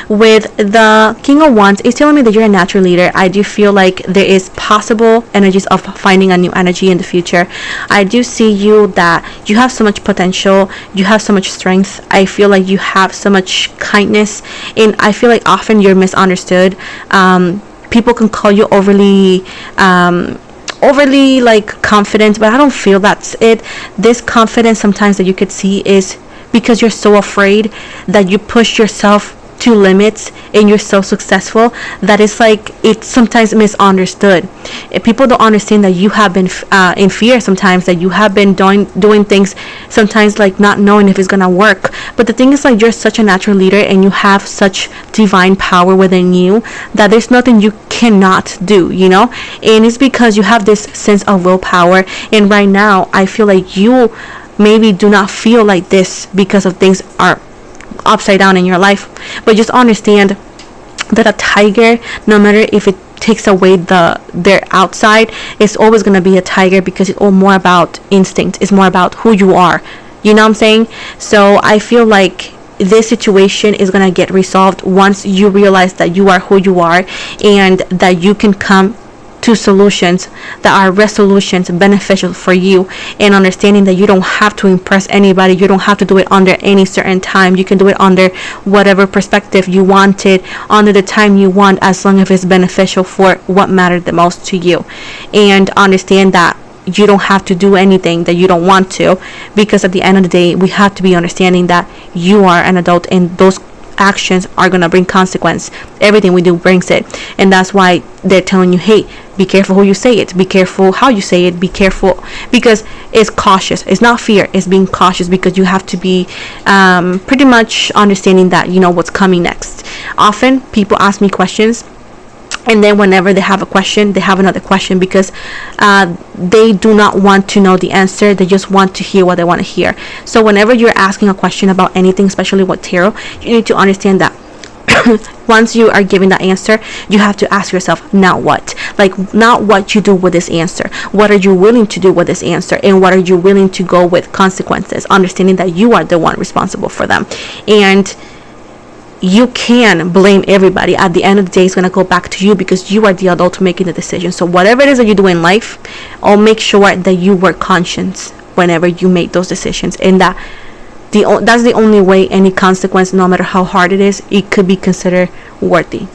with the King of Wands, it's telling me that you're a natural leader. I do feel like there is possible energies of finding a new energy in the future. I do see you that you have so much potential, you have so much strength. I feel like you have so much kindness, and I feel like often you're misunderstood. People can call you overly like confident, but I don't feel that's it. This confidence sometimes that you could see is because you're so afraid that you push yourself to limits and you're so successful that it's like it's sometimes misunderstood. If people don't understand that you have been in fear sometimes, that you have been doing things sometimes like not knowing if it's gonna work. But the thing is, like, you're such a natural leader and you have such divine power within you that there's nothing you cannot do, you know. And it's because you have this sense of willpower, and right now I feel like you maybe do not feel like this because of things are upside down in your life. But just understand that a tiger, no matter if it takes away their outside, it's always going to be a tiger, because it's all more about instinct. It's more about who you are, you know what I'm saying? So I feel like this situation is going to get resolved once you realize that you are who you are, and that you can come to solutions that are resolutions beneficial for you, and understanding that you don't have to impress anybody. You don't have to do it under any certain time. You can do it under whatever perspective you want it, under the time you want, as long as it's beneficial for what mattered the most to you. And understand that you don't have to do anything that you don't want to, because at the end of the day, we have to be understanding that you are an adult, and those actions are going to bring consequence. Everything we do brings it, and that's why they're telling you, hey, be careful who you say it, be careful how you say it, be careful, because it's cautious. It's not fear, it's being cautious, because you have to be pretty much understanding that you know what's coming next. Often people ask me questions, and then whenever they have a question, they have another question, because they do not want to know the answer. They just want to hear what they want to hear. So whenever you're asking a question about anything, especially with tarot, you need to understand that once you are giving the answer, you have to ask yourself, now what? Like, not what you do with this answer. What are you willing to do with this answer? And what are you willing to go with consequences? Understanding that you are the one responsible for them. And you can blame everybody. At the end of the day, it's going to go back to you, because you are the adult making the decision. So whatever it is that you do in life, I'll make sure that you were conscious whenever you make those decisions, and that's the only way any consequence, no matter how hard it is, it could be considered worthy,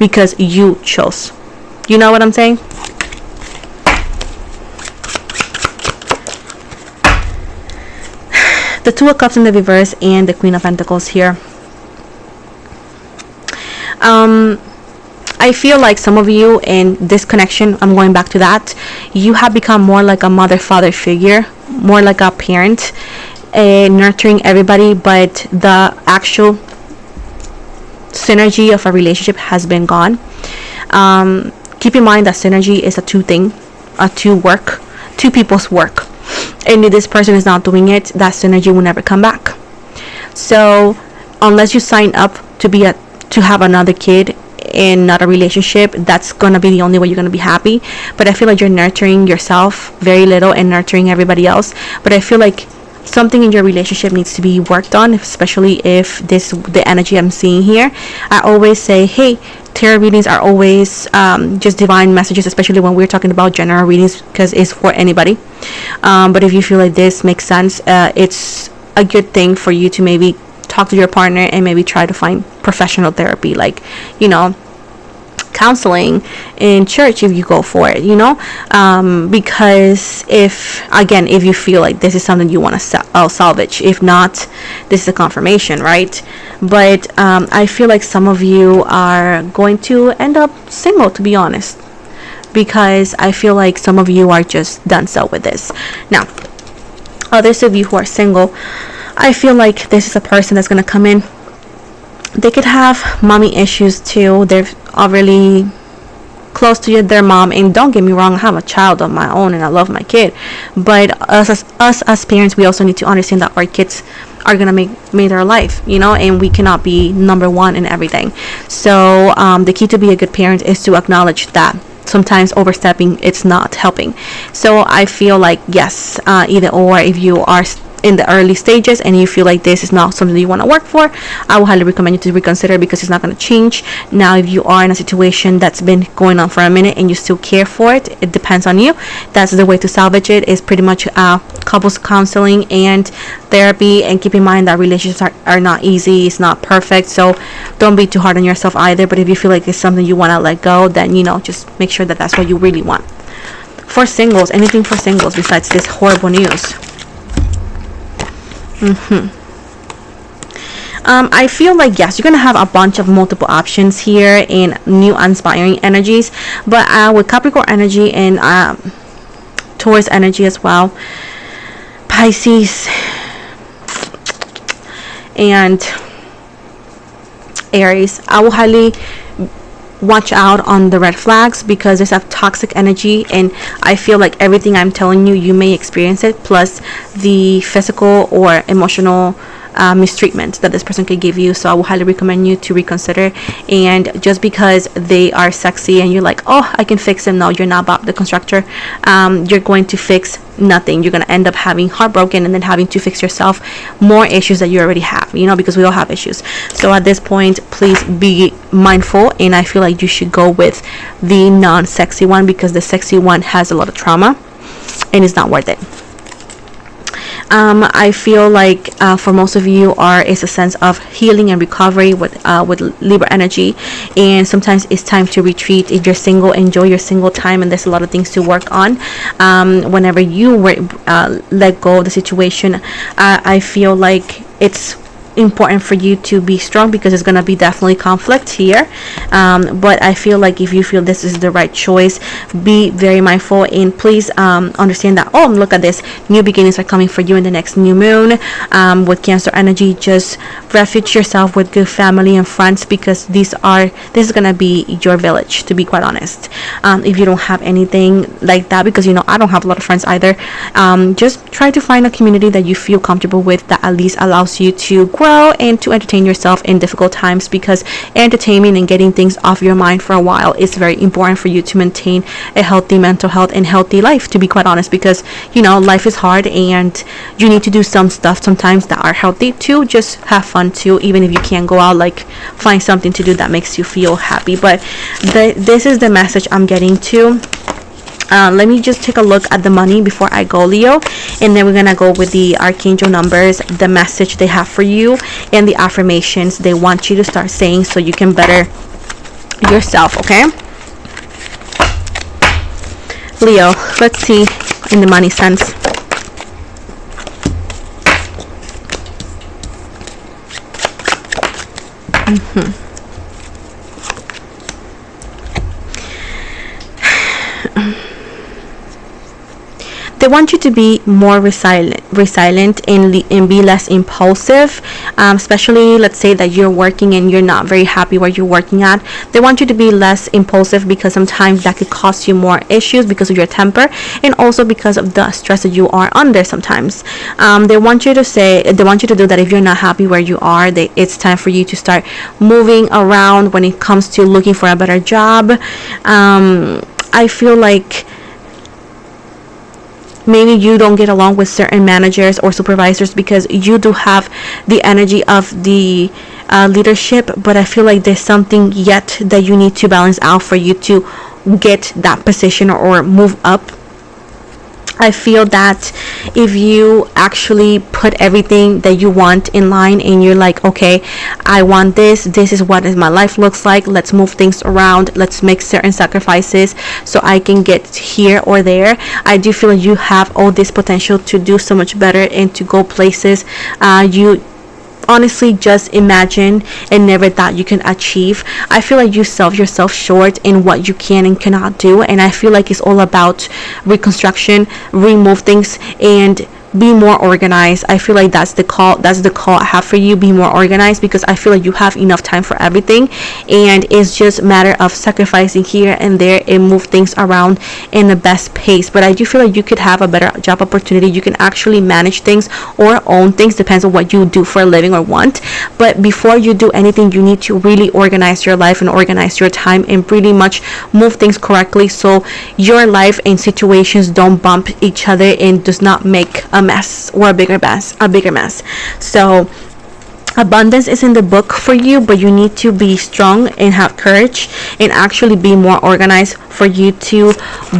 because you chose. You know what I'm saying? The Two of Cups in the reverse and the Queen of Pentacles here. I feel like some of you in this connection, I'm going back to that, you have become more like a mother-father figure, more like a parent, nurturing everybody, but the actual synergy of a relationship has been gone. Keep in mind that synergy is a two people's work, and if this person is not doing it, that synergy will never come back. So unless you sign up to have another kid in not a relationship, that's gonna be the only way you're gonna be happy. But I feel like you're nurturing yourself very little and nurturing everybody else. But I feel like something in your relationship needs to be worked on, especially if the energy I'm seeing here. I always say, hey, tarot readings are always just divine messages, especially when we're talking about general readings, because it's for anybody. But if you feel like this makes sense, it's a good thing for you to maybe talk to your partner and maybe try to find professional therapy, like, you know, counseling in church if you go for it, you know, because if you feel like this is something you want to salvage. If not, this is a confirmation, right? But I feel like some of you are going to end up single, to be honest, because I feel like some of you are just done so with this. Now, others of you who are single, I feel like this is a person that's going to come in. They could have mommy issues too. They're really close to their mom, and don't get me wrong, I have a child of my own and I love my kid, but us as parents, we also need to understand that our kids are gonna make our life, you know, and we cannot be number one in everything. So the key to be a good parent is to acknowledge that sometimes overstepping, it's not helping. So I feel like, yes, either or, if you are in the early stages and you feel like this is not something you want to work for, I would highly recommend you to reconsider, because it's not going to change. Now if you are in a situation that's been going on for a minute and you still care for it, it depends on you. That's the way to salvage it, is pretty much couples counseling and therapy. And keep in mind that relationships are not easy, it's not perfect, so don't be too hard on yourself either. But if you feel like it's something you want to let go, then just make sure that that's what you really want. For singles, anything for singles besides this horrible news? I feel like, yes, you're gonna have a bunch of multiple options here in new inspiring energies, but with Capricorn energy and Taurus energy as well, Pisces and Aries, I will highly watch out on the red flags, because there's a toxic energy, and I feel like everything I'm telling you, you may experience it, plus the physical or emotional mistreatment that this person could give you. So I will highly recommend you to reconsider. And just because they are sexy and you're like, oh, I can fix them, no, you're not Bob the constructor. You're going to fix nothing. You're going to end up having heartbroken and then having to fix yourself more issues that you already have, because we all have issues. So at this point, please be mindful, and I feel like you should go with the non-sexy one, because the sexy one has a lot of trauma and it's not worth it. I feel like for most of you is a sense of healing and recovery with Libra energy, and sometimes it's time to retreat. If you're single, enjoy your single time, and there's a lot of things to work on. Whenever you let go of the situation, I feel like it's important for you to be strong, because it's going to be definitely conflict here, but I feel like if you feel this is the right choice, be very mindful, and please understand that, oh, look at this, new beginnings are coming for you in the next new moon. With Cancer energy, just refuge yourself with good family and friends, because this is going to be your village, to be quite honest. If you don't have anything like that, because I don't have a lot of friends either, just try to find a community that you feel comfortable with, that at least allows you to grow and to entertain yourself in difficult times, because entertainment and getting things off your mind for a while is very important for you to maintain a healthy mental health and healthy life, to be quite honest, because life is hard and you need to do some stuff sometimes that are healthy too. Just have fun too, even if you can't go out, like find something to do that makes you feel happy. But this is the message I'm getting to. Let me just take a look at the money before I go, Leo, and then we're gonna go with the archangel numbers, the message they have for you, and the affirmations they want you to start saying so you can better yourself. Okay, Leo, let's see in the money sense. They want you to be more resilient and be less impulsive, especially, let's say that you're working and you're not very happy where you're working at. They want you to be less impulsive, because sometimes that could cause you more issues because of your temper, and also because of the stress that you are under sometimes. They want you to do that. If you're not happy where you are, it's time for you to start moving around when it comes to looking for a better job. I feel like maybe you don't get along with certain managers or supervisors, because you do have the energy of the leadership, but I feel like there's something yet that you need to balance out for you to get that position or move up. I feel that if you actually put everything that you want in line, and you're like, okay, I want this is what my life looks like, let's move things around, let's make certain sacrifices so I can get here or there, I do feel like you have all this potential to do so much better and to go places you honestly just imagine and never thought you can achieve. I feel like you sell yourself short in what you can and cannot do, and I feel like it's all about reconstruction, remove things, and be more organized. I feel like that's the call I have for you. Be more organized, because I feel like you have enough time for everything, and it's just a matter of sacrificing here and there and move things around in the best pace. But I do feel like you could have a better job opportunity. You can actually manage things or own things, depends on what you do for a living or want. But before you do anything, you need to really organize your life and organize your time and pretty much move things correctly, so your life and situations don't bump each other and does not make a a mess or a bigger mess. So abundance is in the book for you, but you need to be strong and have courage and actually be more organized for you to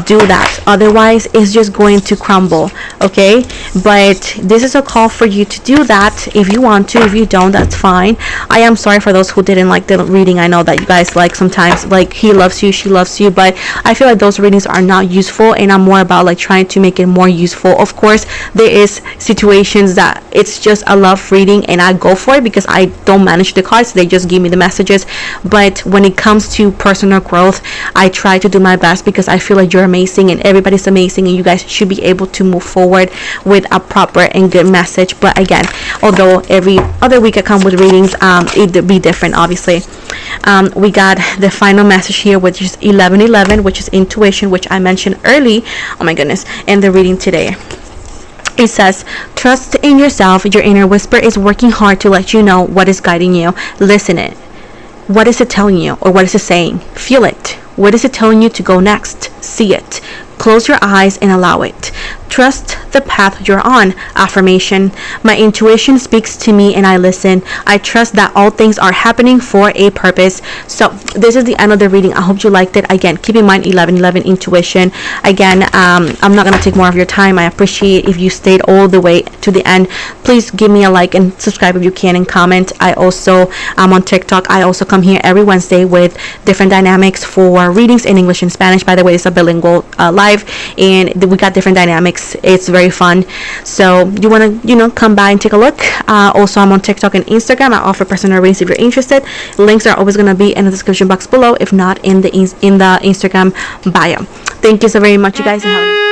do that. Otherwise, it's just going to crumble. Okay, but this is a call for you to do that if you want to. If you don't, that's fine. I am sorry for those who didn't like the reading. I know that you guys like sometimes like he loves you, she loves you, but I feel like those readings are not useful, and I'm more about like trying to make it more useful. Of course, there is situations that it's just a love reading and I go for it because I don't manage the cards, they just give me the messages. But when it comes to personal growth, I try to do my best because I feel like you're amazing and everybody's amazing, and you guys should be able to move forward with a proper and good message. But again, although every other week I come with readings, it'd be different obviously. We got the final message here, which is 1111, which is intuition, which I mentioned early, oh my goodness, in the reading today. It says, trust in yourself. Your inner whisper is working hard to let you know what is guiding you. Listen it. What is it telling you, or what is it saying? Feel it. What is it telling you to go next? See it. Close your eyes and allow it. Trust the path you're on. Affirmation. My intuition speaks to me and I listen. I trust that all things are happening for a purpose. So this is the end of the reading. I hope you liked it. Again, keep in mind 1111 intuition. Again, I'm not going to take more of your time. I appreciate if you stayed all the way to the end. Please give me a like and subscribe if you can, and comment. I also am on TikTok. I also come here every Wednesday with different dynamics for readings in English and Spanish. By the way, it's a bilingual live, and we got different dynamics. It's very fun, so you want to come by and take a look. Also, I'm on TikTok and Instagram. I offer personal readings if you're interested. Links are always going to be in the description box below, if not in the Instagram bio. Thank you so very much, you guys, and have a